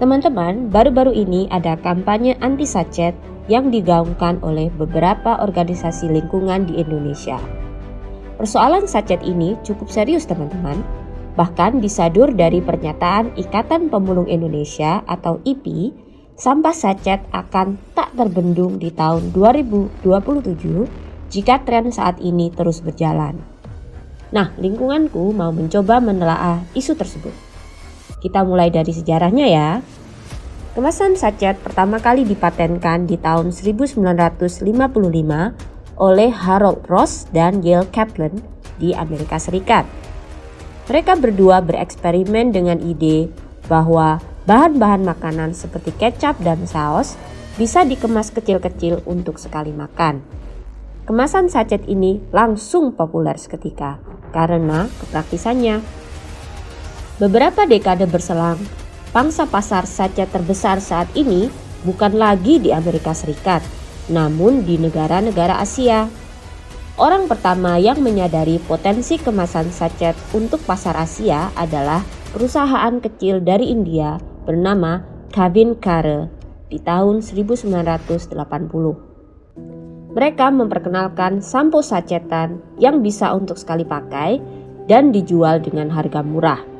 Teman-teman, baru-baru ini ada kampanye anti sachet yang digaungkan oleh beberapa organisasi lingkungan di Indonesia. Persoalan sachet ini cukup serius teman-teman, bahkan disadur dari pernyataan Ikatan Pemulung Indonesia atau IPI, sampah sachet akan tak terbendung di tahun 2027 jika tren saat ini terus berjalan. Nah, lingkunganku mau mencoba menelaah isu tersebut. Kita mulai dari sejarahnya ya. Kemasan sachet pertama kali dipatenkan di tahun 1955 oleh Harold Ross dan Yale Kaplan di Amerika Serikat. Mereka berdua bereksperimen dengan ide bahwa bahan-bahan makanan seperti kecap dan saus bisa dikemas kecil-kecil untuk sekali makan. Kemasan sachet ini langsung populer seketika karena kepraktisannya. Beberapa dekade berselang, pangsa pasar sachet terbesar saat ini bukan lagi di Amerika Serikat, namun di negara-negara Asia. Orang pertama yang menyadari potensi kemasan sachet untuk pasar Asia adalah perusahaan kecil dari India bernama Kavin Kare di tahun 1980. Mereka memperkenalkan sampo sachetan yang bisa untuk sekali pakai dan dijual dengan harga murah.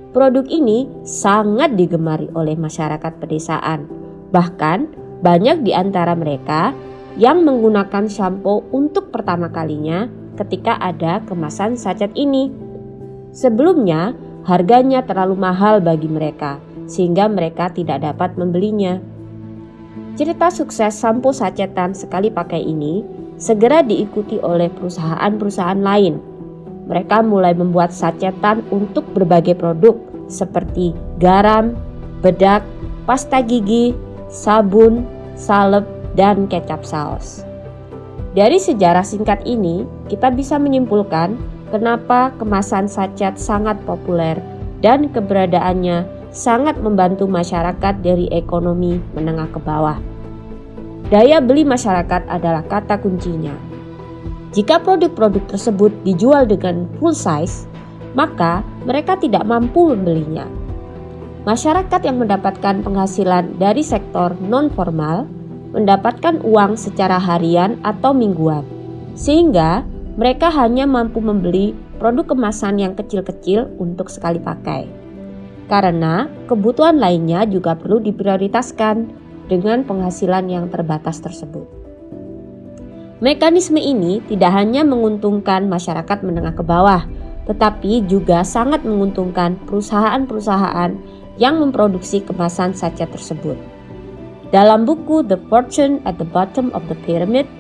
Produk ini sangat digemari oleh masyarakat pedesaan. Bahkan banyak di antara mereka yang menggunakan sampo untuk pertama kalinya ketika ada kemasan sachet ini. Sebelumnya harganya terlalu mahal bagi mereka sehingga mereka tidak dapat membelinya. Cerita sukses sampo sachetan sekali pakai ini segera diikuti oleh perusahaan-perusahaan lain. Mereka mulai membuat sachetan untuk berbagai produk seperti garam, bedak, pasta gigi, sabun, salep, dan kecap saus. Dari sejarah singkat ini, kita bisa menyimpulkan kenapa kemasan sachet sangat populer dan keberadaannya sangat membantu masyarakat dari ekonomi menengah ke bawah. Daya beli masyarakat adalah kata kuncinya. Jika produk-produk tersebut dijual dengan full size, maka mereka tidak mampu membelinya. Masyarakat yang mendapatkan penghasilan dari sektor non-formal mendapatkan uang secara harian atau mingguan, sehingga mereka hanya mampu membeli produk kemasan yang kecil-kecil untuk sekali pakai. Karena kebutuhan lainnya juga perlu diprioritaskan dengan penghasilan yang terbatas tersebut. Mekanisme ini tidak hanya menguntungkan masyarakat menengah ke bawah, tetapi juga sangat menguntungkan perusahaan-perusahaan yang memproduksi kemasan sachet tersebut. Dalam buku The Fortune at the Bottom of the Pyramid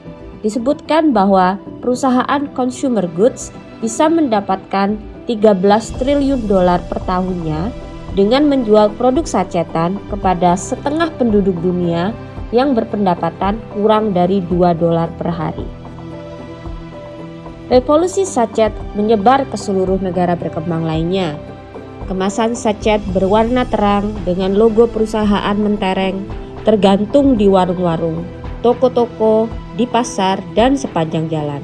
disebutkan bahwa perusahaan consumer goods bisa mendapatkan 13 triliun dolar per tahunnya dengan menjual produk sachetan kepada setengah penduduk dunia yang berpendapatan kurang dari $2 per hari. Revolusi sachet menyebar ke seluruh negara berkembang lainnya. Kemasan sachet berwarna terang dengan logo perusahaan mentereng tergantung di warung-warung, toko-toko, di pasar, dan sepanjang jalan.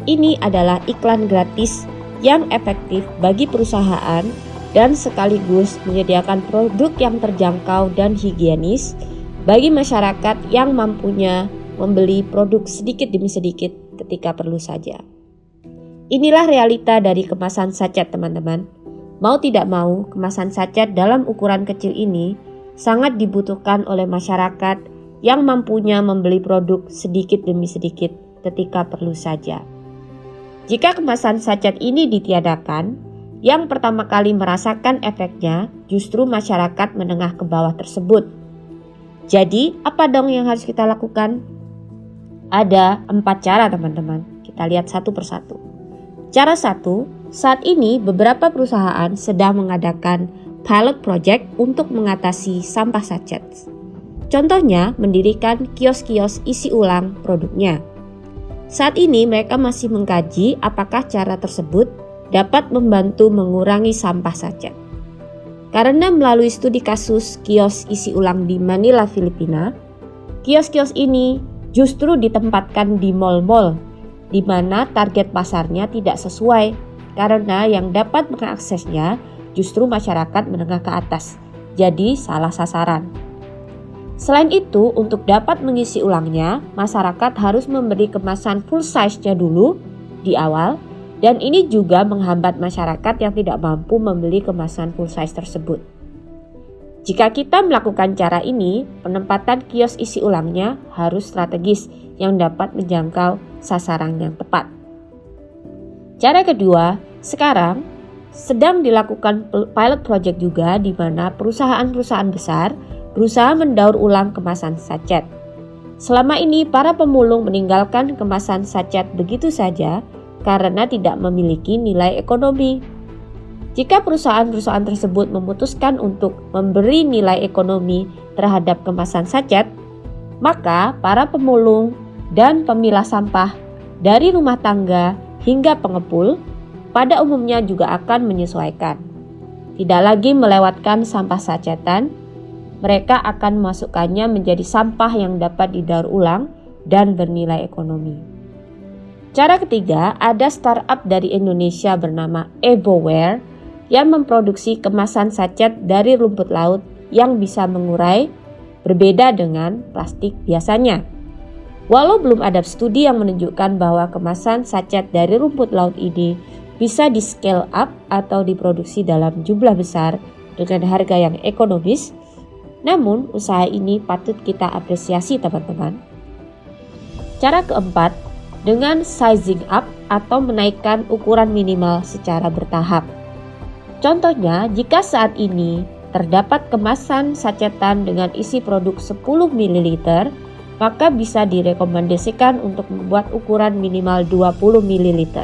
Ini adalah iklan gratis yang efektif bagi perusahaan dan sekaligus menyediakan produk yang terjangkau dan higienis bagi masyarakat yang mampunya membeli produk sedikit demi sedikit ketika perlu saja. Inilah realita dari kemasan sachet teman-teman. Mau tidak mau, kemasan sachet dalam ukuran kecil ini sangat dibutuhkan oleh masyarakat yang mampunya membeli produk sedikit demi sedikit ketika perlu saja. Jika kemasan sachet ini ditiadakan, yang pertama kali merasakan efeknya justru masyarakat menengah ke bawah tersebut. Jadi, apa dong yang harus kita lakukan? Ada 4 cara teman-teman. Kita lihat satu persatu. Cara 1, saat ini beberapa perusahaan sedang mengadakan pilot project untuk mengatasi sampah sachet. Contohnya, mendirikan kios-kios isi ulang produknya. Saat ini mereka masih mengkaji apakah cara tersebut dapat membantu mengurangi sampah sachet. Karena melalui studi kasus kios isi ulang di Manila, Filipina, kios-kios ini justru ditempatkan di mal-mal di mana target pasarnya tidak sesuai karena yang dapat mengaksesnya justru masyarakat menengah ke atas jadi salah sasaran. Selain itu, untuk dapat mengisi ulangnya, masyarakat harus memberi kemasan full size-nya dulu di awal, dan ini juga menghambat masyarakat yang tidak mampu membeli kemasan full size tersebut. Jika kita melakukan cara ini, penempatan kios isi ulangnya harus strategis yang dapat menjangkau sasaran yang tepat. Cara kedua, sekarang sedang dilakukan pilot project juga di mana perusahaan-perusahaan besar berusaha mendaur ulang kemasan sachet. Selama ini para pemulung meninggalkan kemasan sachet begitu saja karena tidak memiliki nilai ekonomi. Jika perusahaan-perusahaan tersebut memutuskan untuk memberi nilai ekonomi terhadap kemasan sachet, maka para pemulung dan pemilah sampah dari rumah tangga hingga pengepul pada umumnya juga akan menyesuaikan. Tidak lagi melewatkan sampah sachetan, mereka akan memasukkannya menjadi sampah yang dapat didaur ulang dan bernilai ekonomi. Cara ketiga, ada startup dari Indonesia bernama Evoware yang memproduksi kemasan sachet dari rumput laut yang bisa mengurai, berbeda dengan plastik biasanya. Walau belum ada studi yang menunjukkan bahwa kemasan sachet dari rumput laut ini bisa di scale up atau diproduksi dalam jumlah besar dengan harga yang ekonomis, namun usaha ini patut kita apresiasi teman-teman. Cara keempat, dengan sizing up atau menaikkan ukuran minimal secara bertahap. Contohnya, jika saat ini terdapat kemasan sachetan dengan isi produk 10 ml, maka bisa direkomendasikan untuk membuat ukuran minimal 20 ml,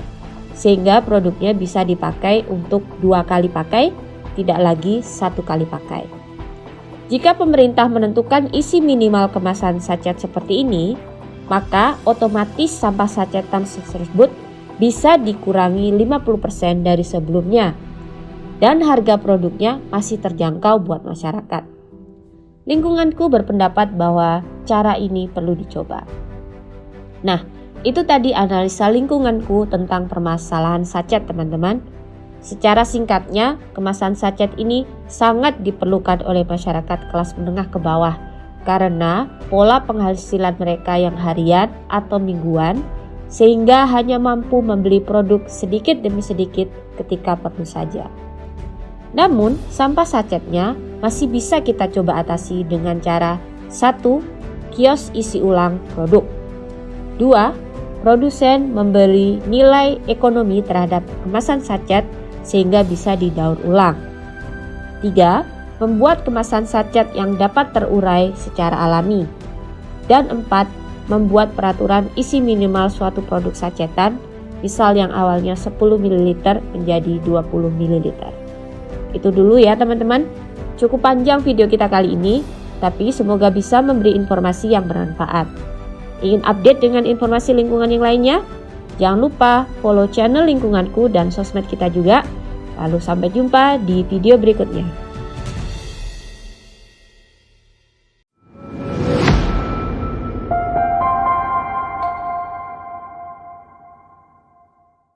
sehingga produknya bisa dipakai untuk 2 kali pakai, tidak lagi 1 kali pakai. Jika pemerintah menentukan isi minimal kemasan sachet seperti ini, maka otomatis sampah sachetan tersebut bisa dikurangi 50% dari sebelumnya dan harga produknya masih terjangkau buat masyarakat. Lingkunganku berpendapat bahwa cara ini perlu dicoba. Nah, itu tadi analisa lingkunganku tentang permasalahan sachet, teman-teman. Secara singkatnya, kemasan sachet ini sangat diperlukan oleh masyarakat kelas menengah ke bawah karena pola penghasilan mereka yang harian atau mingguan, sehingga hanya mampu membeli produk sedikit demi sedikit ketika perlu saja. Namun, sampah sachetnya masih bisa kita coba atasi dengan cara 1. Kios isi ulang produk. 2. Produsen memberi nilai ekonomi terhadap kemasan sachet sehingga bisa didaur ulang. 3. Membuat kemasan sachet yang dapat terurai secara alami. Dan 4. Membuat peraturan isi minimal suatu produk sachetan, misal yang awalnya 10 ml menjadi 20 ml. Itu dulu ya teman-teman. Cukup panjang video kita kali ini, tapi semoga bisa memberi informasi yang bermanfaat. Ingin update dengan informasi lingkungan yang lainnya? Jangan lupa follow channel lingkunganku dan sosmed kita juga. Lalu sampai jumpa di video berikutnya.